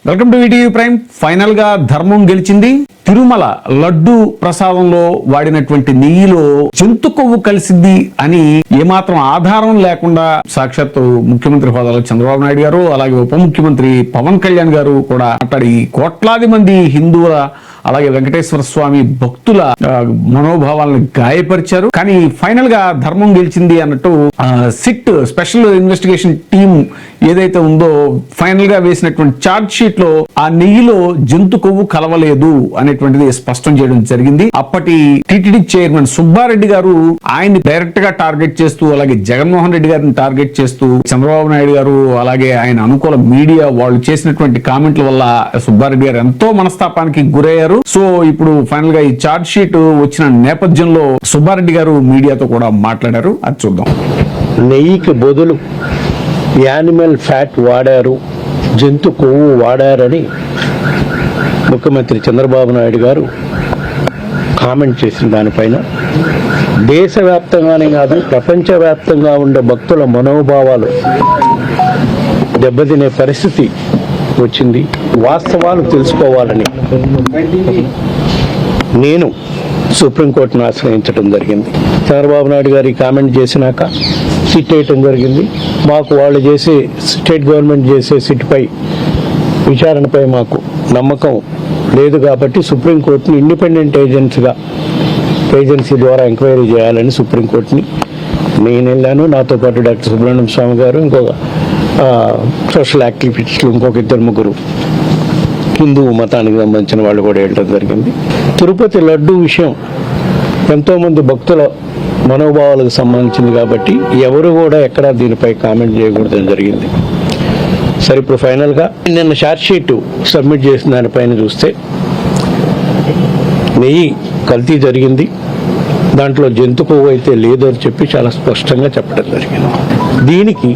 Welcome to ETV prime. Final గా ధర్మం గెలిచింది. తిరుమల లడ్డు ప్రసాదంలో వాడినటువంటి నెయ్యిలో జంతు కొవ్వు కలిసింది అని ఏమాత్రం ఆధారం లేకుండా సాక్షాత్తు ముఖ్యమంత్రి హోదాలో చంద్రబాబు నాయుడు గారు, అలాగే ఉప ముఖ్యమంత్రి పవన్ కళ్యాణ్ గారు కూడా మాట్లాడి కోట్లాది మంది హిందువుల అలాగే వెంకటేశ్వర స్వామి భక్తుల మనోభావాలను గాయపరిచారు. కానీ ఫైనల్ గా ధర్మం గెలిచింది అన్నట్టు సిట్ స్పెషల్ ఇన్వెస్టిగేషన్ టీం ఏదైతే ఉందో ఫైనల్ గా వేసినటువంటి ఛార్జ్ షీట్ లో ఆ నెయ్యిలో జంతు కొవ్వు కలవలేదు అనేటువంటిది స్పష్టం చేయడం జరిగింది. అప్పటి టిటిడి చైర్మన్ సుబ్బారెడ్డి గారు ఆయన్ని డైరెక్ట్ గా టార్గెట్ చేస్తూ, అలాగే జగన్మోహన్ రెడ్డి గారిని టార్గెట్ చేస్తూ, చంద్రబాబు నాయుడు గారు అలాగే ఆయన అనుకూల మీడియా వాళ్ళు చేసినటువంటి కామెంట్ల వల్ల సుబ్బారెడ్డి గారు ఎంతో మనస్తాపానికి గురయ్యారు. సో ఇప్పుడు ఫైనల్ గా ఈ ఛార్జ్ షీట్ వచ్చిన నేపథ్యంలో సుబ్బారెడ్డి గారు మీడియాతో కూడా మాట్లాడారు. అది చూద్దాం. నెయ్యికి బదులు యానిమల్ ఫ్యాట్ వాడారు, జంతు కొవ్వు వాడారని ముఖ్యమంత్రి చంద్రబాబు నాయుడు గారు కామెంట్ చేసిన దానిపైన దేశవ్యాప్తంగానే కాదు ప్రపంచవ్యాప్తంగా ఉండే భక్తుల మనోభావాలు దెబ్బతినే పరిస్థితి వచ్చింది. వాస్తవాలు తెలుసుకోవాలని నేను సుప్రీంకోర్టును ఆశ్రయించడం జరిగింది. చంద్రబాబు నాయుడు గారి కామెంట్ చేసినాక సిట్ వేయటం జరిగింది. మాకు వాళ్ళు చేసే స్టేట్ గవర్నమెంట్ చేసే సిట్పై విచారణపై మాకు నమ్మకం లేదు కాబట్టి సుప్రీంకోర్టుని ఇండిపెండెంట్ ఏజెన్సీ ద్వారా ఎంక్వైరీ చేయాలని సుప్రీంకోర్టుని నేను వెళ్ళాను. నాతో పాటు డాక్టర్ సుబ్రహ్మణ్యం స్వామి గారు, ఇంకొక సోషల్ యాక్టివిస్టులు, ఇంకొక ఇద్దరు ముగ్గురు హిందూ మతానికి సంబంధించిన వాళ్ళు కూడా వెళ్ళడం జరిగింది. తిరుపతి లడ్డు విషయం ఎంతోమంది భక్తుల మనోభావాలకు సంబంధించింది కాబట్టి ఎవరు కూడా ఎక్కడా దీనిపై కామెంట్ చేయకూడదని జరిగింది. సరే, ఇప్పుడు ఫైనల్గా నిన్న ఛార్జ్ షీట్ సబ్మిట్ చేసిన దానిపైన చూస్తే నెయ్యి కల్తీ జరిగింది, దాంట్లో జంతు కొవ్వు అయితే లేదు అని చెప్పి చాలా స్పష్టంగా చెప్పడం జరిగింది. దీనికి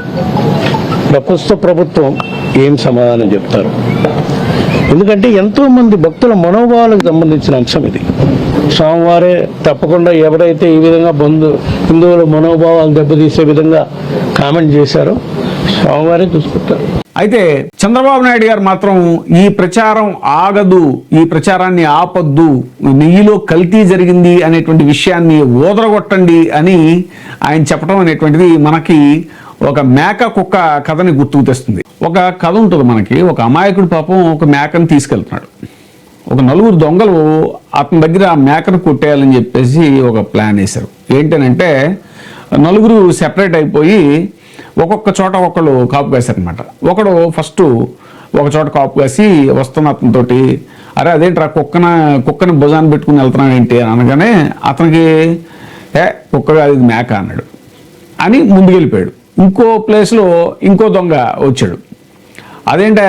ప్రస్తుత ప్రభుత్వం ఏం సమాధానం చెప్తారు? ఎందుకంటే ఎంతోమంది భక్తుల మనోభావాలకు సంబంధించిన అంశం ఇది. స్వామివారే తప్పకుండా ఎవరైతే ఈ విధంగా హిందువుల మనోభావాలు దెబ్బతీసే విధంగా కామెంట్ చేశారో స్వామివారే చూసుకుంటారు. అయితే చంద్రబాబు నాయుడు గారు మాత్రం ఈ ప్రచారం ఆగదు, ఈ ప్రచారాన్ని ఆపొద్దు, నెయ్యిలో కల్తీ జరిగింది అనేటువంటి విషయాన్ని ఓదరగొట్టండి అని ఆయన చెప్పడం అనేటువంటిది మనకి ఒక మేక కుక్క కథని గుర్తుకు తెస్తుంది. ఒక కథ ఉంటుంది మనకి. ఒక అమాయకుడు పాపం ఒక మేకను తీసుకెళ్తున్నాడు. ఒక నలుగురు దొంగలు అతని దగ్గర ఆ మేకను కొట్టేయాలని చెప్పేసి ఒక ప్లాన్ వేశారు. ఏంటనంటే నలుగురు సెపరేట్ అయిపోయి ఒక్కొక్క చోట ఒకళ్ళు కాపు కాశారనమాట. ఒకడు ఫస్ట్ ఒక చోట కాపు కాసి వస్తున్న అతనితోటి, అరే అదేంట్రా కుక్కని భుజాన్ని పెట్టుకుని వెళ్తున్నావు ఏంటి అని అనగానే అతనికి కుక్క కాదు ఇది మేక అన్నాడు అని ముందుకెళ్ళిపోయాడు. ఇంకో ప్లేస్లో ఇంకో దొంగ వచ్చాడు. అదేంటా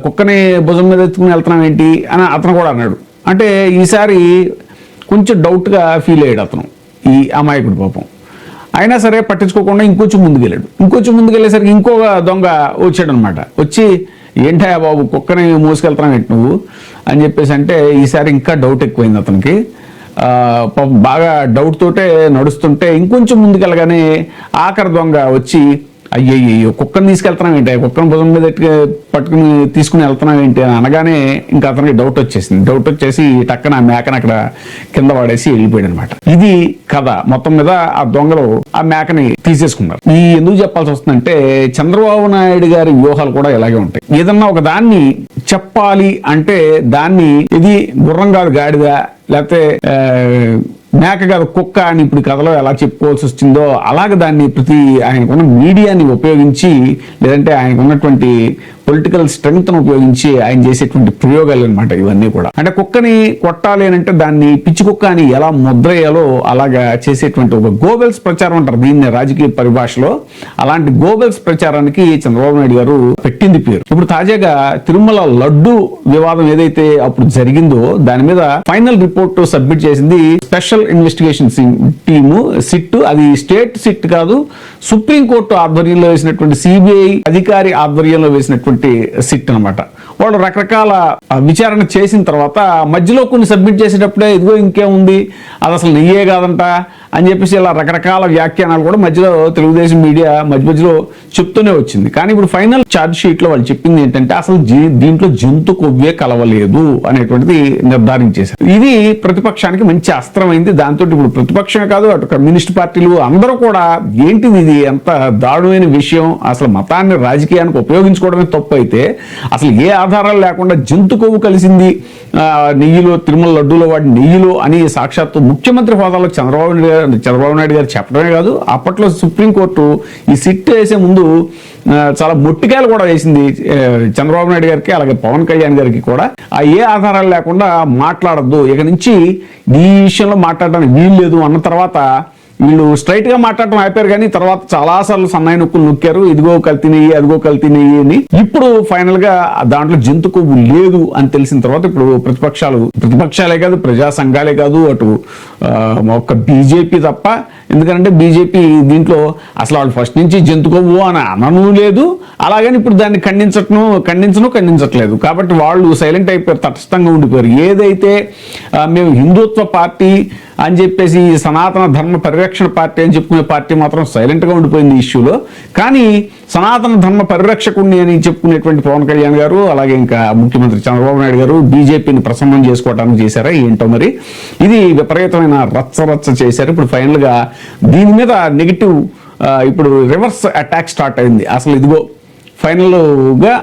కుక్కని భుజం మీద ఎత్తుకుని వెళ్తున్నాం ఏంటి అని అతను కూడా అన్నాడు. అంటే ఈసారి కొంచెం డౌట్గా ఫీల్ అయ్యాడు అతను, ఈ అమాయకుడు పాపం. అయినా సరే పట్టించుకోకుండా ఇంకొంచెం ముందుకెళ్ళేసరికి ఇంకొక దొంగ వచ్చాడు అనమాట. వచ్చి ఏంటా బాబు కుక్కని మోసుకెళ్తున్నావు ఏంటి నువ్వు అని చెప్పేసి అంటే ఈసారి ఇంకా డౌట్ ఎక్కువైంది అతనికి. పాపం బాగా డౌట్ తోటే నడుస్తుంటే ఇంకొంచెం ముందుకెళ్ళగానే ఆఖరి దొంగ వచ్చి అయ్యయ్యో కుక్కను తీసుకెళ్తున్నాం ఏంటి, కుక్కను భుజం మీద పట్టుకుని తీసుకుని వెళ్తున్నాం ఏంటి అని అనగానే ఇంకా అతనికి డౌట్ వచ్చేసి టక్కన ఆ మేకను అక్కడ కింద పడేసి వెళ్ళిపోయాడు అనమాట. ఇది కథ. మొత్తం మీద ఆ దొంగలు ఆ మేకని తీసేసుకున్నారు. ఈ ఎందుకు చెప్పాల్సి వస్తుందంటే చంద్రబాబు నాయుడు గారి వ్యూహాలు కూడా ఇలాగే ఉంటాయి. ఏదన్నా ఒక దాన్ని చెప్పాలి అంటే దాన్ని ఇది గుర్రం కాదు గాడిద, లేకపోతే మేక కాదు కుక్క అని ఇప్పుడు కథలో ఎలా చెప్పుకోవాల్సి వచ్చిందో అలాగే దాన్ని ఆయనకున్న మీడియాని ఉపయోగించి, లేదంటే ఆయనకున్నటువంటి పొలిటికల్ స్ట్రెంగ్త్ను ఉపయోగించి ఆయన చేసేటువంటి ప్రయోగాలు అనమాట ఇవన్నీ కూడా. అంటే కుక్కని కొట్టాలి అని అంటే దాన్ని పిచ్చి కుక్క అని ఎలా ముద్రయ్యాలో అలాగా చేసేటువంటి ఒక గోబెల్స్ ప్రచారం అంటారు దీన్ని రాజకీయ పరిభాషలో. అలాంటి గోబెల్స్ ప్రచారానికి చంద్రబాబు నాయుడు గారు పెట్టింది పేరు. ఇప్పుడు తాజాగా తిరుమల లడ్డు వివాదం ఏదైతే అప్పుడు జరిగిందో దాని మీద ఫైనల్ రిపోర్ట్ సబ్మిట్ చేసింది స్పెషల్ ఇన్వెస్టిగేషన్ టీము సిట్. అది స్టేట్ సిట్ కాదు, సుప్రీంకోర్టు ఆధ్వర్యంలో వేసినటువంటి సిబిఐ అధికారి ఆధ్వర్యంలో వేసినటువంటి సిట్ అనమాట. వాళ్ళు రకరకాల విచారణ చేసిన తర్వాత మధ్యలో కొన్ని సబ్మిట్ చేసేటప్పుడే ఇదిగో ఇంకేముంది, అది అసలు నెయ్యే కాదంట, అని చెప్పేసి ఇలా రకరకాల వ్యాఖ్యానాలు కూడా మధ్యలో తెలుగుదేశం మీడియా మధ్యలో చెప్తూనే వచ్చింది. కానీ ఇప్పుడు ఫైనల్ ఛార్జ్ షీట్ లో వాళ్ళు చెప్పింది ఏంటంటే అసలు దీంట్లో జంతు కొవ్వే కలవలేదు అనేటువంటిది నిర్ధారించేశారు. ఇది ప్రతిపక్షానికి మంచి అస్త్రమైంది. దాంతో ఇప్పుడు ప్రతిపక్షమే కాదు, అటు కమ్యూనిస్ట్ పార్టీలు అందరూ కూడా ఏంటిది ఇది ఎంత దారుణమైన విషయం, అసలు మతాన్ని రాజకీయానికి ఉపయోగించుకోవడమే తప్పు అయితే అసలు ఏ ఆధారాలు లేకుండా జంతు కొవ్వు కలిసింది నెయ్యిలో, తిరుమల లడ్డూలో వాడి నెయ్యిలో అని సాక్షాత్తు ముఖ్యమంత్రి హోదాలో చంద్రబాబు నాయుడు గారు చెప్పడమే కాదు, అప్పట్లో సుప్రీంకోర్టు ఈ సిట్ వేసే ముందు చాలా మొట్టికాయలు కూడా వేసింది చంద్రబాబు నాయుడు గారికి, అలాగే పవన్ కళ్యాణ్ గారికి కూడా. ఏ ఆధారాలు లేకుండా మాట్లాడద్దు, ఇక నుంచి ఈ విషయంలో మాట్లాడడానికి వీలు లేదు అన్న తర్వాత వీళ్ళు స్ట్రైట్ గా మాట్లాడటం అయిపోయారు. కానీ తర్వాత చాలాసార్లు సన్నాయి నొక్కులు నొక్కారు, ఇదిగో కల్తీ నెయ్యి, అదిగో కల్తీ నెయ్యి అని. ఇప్పుడు ఫైనల్ గా దాంట్లో జంతు కొవ్వు లేదు అని తెలిసిన తర్వాత ఇప్పుడు ప్రతిపక్షాలే కాదు, ప్రజా సంఘాలే కాదు, అటు ఒక్క బీజేపీ తప్ప, ఎందుకంటే బీజేపీ దీంట్లో అసలు వాళ్ళు ఫస్ట్ నుంచి జంతు కొవ్వు అని అనను లేదు, అలాగని ఇప్పుడు దాన్ని ఖండించట్లేదు. కాబట్టి వాళ్ళు సైలెంట్ అయిపోయారు, తటస్థంగా ఉండిపోయారు. ఏదైతే మేము హిందుత్వ పార్టీ అని చెప్పేసి సనాతన ధర్మ పరిరక్షణ పార్టీ అని చెప్పుకునే పార్టీ మాత్రం సైలెంట్గా ఉండిపోయింది ఈ ఇష్యూలో. కానీ సనాతన ధర్మ పరిరక్షకుడిని అని చెప్పుకునేటువంటి పవన్ కళ్యాణ్ గారు, అలాగే ఇంకా ముఖ్యమంత్రి చంద్రబాబు నాయుడు గారు బీజేపీని ప్రసన్నం చేసుకోవడానికి చేశారా ఏంటో మరి. ఇది విపరీతమైన రచ్చ చేశారు. ఇప్పుడు ఫైనల్గా దీని మీద నెగిటివ్ ఇప్పుడు రివర్స్ అటాక్ స్టార్ట్ అయింది. అసలు ఇదిగో ఫైనల్గా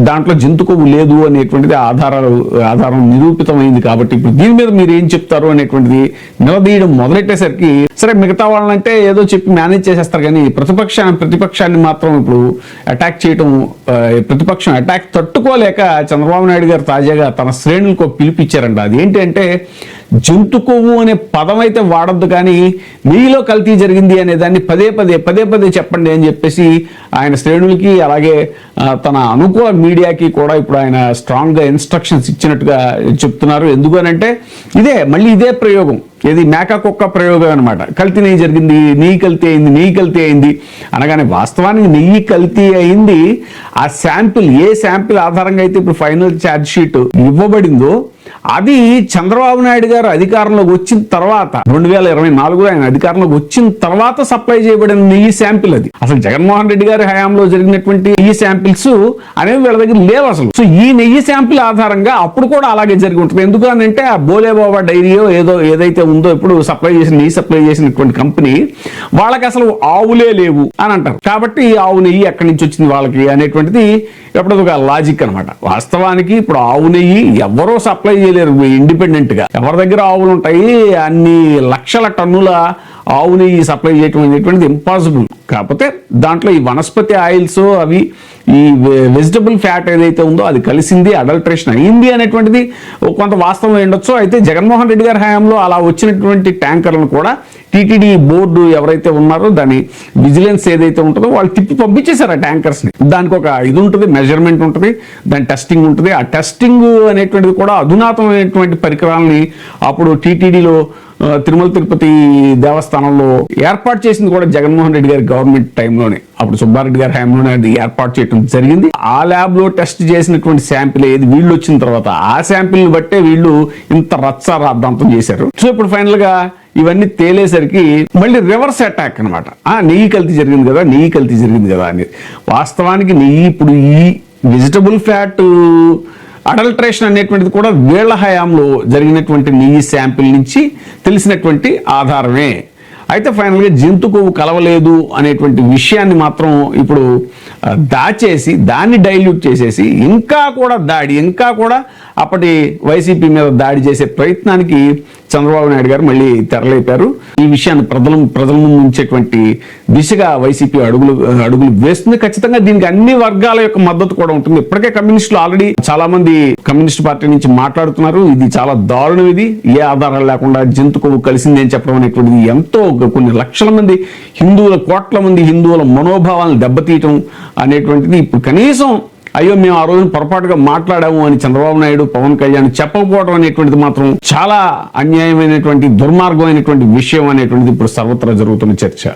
దాంట్లో జంతు కొవ్వు లేదు అనేటువంటిది ఆధారం నిరూపితమైంది. కాబట్టి ఇప్పుడు దీని మీద మీరు ఏం చెప్తారు అనేటువంటిది నిలదీయడం మొదలెట్టేసరికి, సరే మిగతా వాళ్ళంటే ఏదో చెప్పి మేనేజ్ చేసేస్తారు, కానీ ప్రతిపక్షాన్ని మాత్రం ఇప్పుడు అటాక్ చేయడం, ప్రతిపక్షం అటాక్ తట్టుకోలేక చంద్రబాబు నాయుడు గారు తాజాగా తన శ్రేణులకు పిలిపించారంట. అది ఏంటంటే జంతు కొవ్వు అనే పదం అయితే వాడద్దు, కానీ నెయ్యిలో కల్తీ జరిగింది అనే దాన్ని పదే పదే చెప్పండి అని చెప్పేసి ఆయన శ్రేణులకి, అలాగే తన అనుకూల మీడియాకి కూడా ఇప్పుడు ఆయన స్ట్రాంగ్ గా ఇన్స్ట్రక్షన్స్ ఇచ్చినట్టుగా చెప్తున్నారు. ఎందుకనంటే మళ్ళీ ఇదే ప్రయోగం, ఇది మేక కుక్క ప్రయోగం అనమాట. కల్తీ నెయ్యి జరిగింది, నెయ్యి కల్తీ అయింది అనగానే వాస్తవానికి నెయ్యి కల్తీ అయింది ఆ శాంపిల్, ఏ శాంపిల్ ఆధారంగా అయితే ఇప్పుడు ఫైనల్ ఛార్జ్ షీట్ ఇవ్వబడిందో అది చంద్రబాబు నాయుడు గారు అధికారంలోకి వచ్చిన తర్వాత 2024లో ఆయన అధికారంలోకి వచ్చిన తర్వాత సప్లై చేయబడిన నెయ్యి శాంపిల్ అది. అసలు జగన్మోహన్ రెడ్డి గారి హయాంలో జరిగినటువంటి నెయ్యి శాంపిల్స్ అనేవి వీళ్ళ దగ్గర లేవు అసలు. సో ఈ నెయ్యి శాంపిల్ ఆధారంగా అప్పుడు కూడా అలాగే జరిగి ఉంటుంది. ఎందుకంటే ఆ బోలేబాబా డైరీయో ఏదైతే ఉందో ఇప్పుడు నెయ్యి సప్లై చేసినటువంటి కంపెనీ, వాళ్ళకి అసలు ఆవులే లేవు అని అంటారు. కాబట్టి ఆవు నెయ్యి ఎక్కడి నుంచి వచ్చింది వాళ్ళకి అనేటువంటిది ఎప్పుడో ఒక లాజిక్ అనమాట. వాస్తవానికి ఇప్పుడు ఆవు నెయ్యి ఎవరో సప్లై చేయలేరు ఇండిపెండెంట్ గా. ఎవరి దగ్గర ఆవులు ఉంటాయి, అన్ని లక్షల టన్నుల ఆవు నెయ్యి సప్లై చేయటం అనేటువంటిది ఇంపాసిబుల్. కాకపోతే దాంట్లో ఈ వనస్పతి ఆయిల్స్, అవి ఈ వెజిటబుల్ ఫ్యాట్ ఏదైతే ఉందో అది కలిసింది, అడల్ట్రేషన్ అయింది అనేటువంటిది కొంత వాస్తవం ఉండొచ్చు. అయితే జగన్మోహన్ రెడ్డి గారి హయాంలో అలా వచ్చినటువంటి ట్యాంకర్లను కూడా టీటీడీ బోర్డు ఎవరైతే ఉన్నారో దాని విజిలెన్స్ ఏదైతే ఉంటుందో వాళ్ళు తిప్పి పంపించేశారు ఆ ట్యాంకర్స్ ని. దానికి ఒక ఇది ఉంటుంది, మెజర్మెంట్ ఉంటుంది, దాని టెస్టింగ్ ఉంటుంది. ఆ టెస్టింగ్ అనేటువంటిది కూడా అధునాతమైనటువంటి పరికరాలని అప్పుడు టీటీడీలో తిరుమల తిరుపతి దేవస్థానంలో ఏర్పాటు చేసింది కూడా జగన్మోహన్ రెడ్డి గారి గవర్నమెంట్ టైంలోనే, అప్పుడు సుబ్బారెడ్డి గారి హయాంలోనే అది ఏర్పాటు చేయడం జరిగింది. ఆ ల్యాబ్ లో టెస్ట్ చేసినటువంటి శాంపిల్ ఏది వీళ్ళు వచ్చిన తర్వాత ఆ శాంపిల్ ని బట్టే వీళ్ళు ఇంత రచ్చ రాద్ధాంతం చేశారు. సో ఇప్పుడు ఫైనల్ గా ఇవన్నీ తేలేసరికి మళ్ళీ రివర్స్ అటాక్ అనమాట. నెయ్యి కల్తీ జరిగింది కదా అనేది. వాస్తవానికి నెయ్యి ఇప్పుడు ఈ వెజిటబుల్ ఫ్యాట్ అడల్ట్రేషన్ అనేటువంటిది కూడా వీళ్ల హయాంలో జరిగినటువంటి నెయ్యి శాంపిల్ నుంచి తెలిసినటువంటి ఆధారమే. అయితే ఫైనల్గా జంతు కొవ్వు కలవలేదు అనేటువంటి విషయాన్ని మాత్రం ఇప్పుడు దాచేసి దాన్ని డైల్యూట్ చేసేసి ఇంకా కూడా అప్పటి వైసీపీ మీద దాడి చేసే ప్రయత్నానికి చంద్రబాబు నాయుడు గారు మళ్ళీ తెరలేపారు. ఈ విషయాన్ని ప్రజల ముందు ఉంచేటువంటి దిశగా వైసీపీ అడుగులు వేస్తుంది. ఖచ్చితంగా దీనికి అన్ని వర్గాల యొక్క మద్దతు కూడా ఉంటుంది. ఇప్పటికే కమ్యూనిస్టులు ఆల్రెడీ చాలా మంది కమ్యూనిస్ట్ పార్టీ నుంచి మాట్లాడుతున్నారు. ఇది చాలా దారుణం, ఇది ఏ ఆధారాలు లేకుండా జంతు కొవ్వు కలిసింది అని చెప్పడం అనేటువంటిది ఎంతో కొన్ని లక్షల మంది కోట్ల మంది హిందువుల మనోభావాలను దెబ్బతీయటం అనేటువంటిది ఇప్పుడు కనీసం అయ్యో మేము ఆ రోజున పొరపాటుగా మాట్లాడాము అని చంద్రబాబు నాయుడు, పవన్ కళ్యాణ్ చెప్పకపోవడం అనేటువంటిది మాత్రం చాలా అన్యాయమైనటువంటి దుర్మార్గమైనటువంటి విషయం అనేటువంటిది ఇప్పుడు సర్వత్రా జరుగుతున్న చర్చ.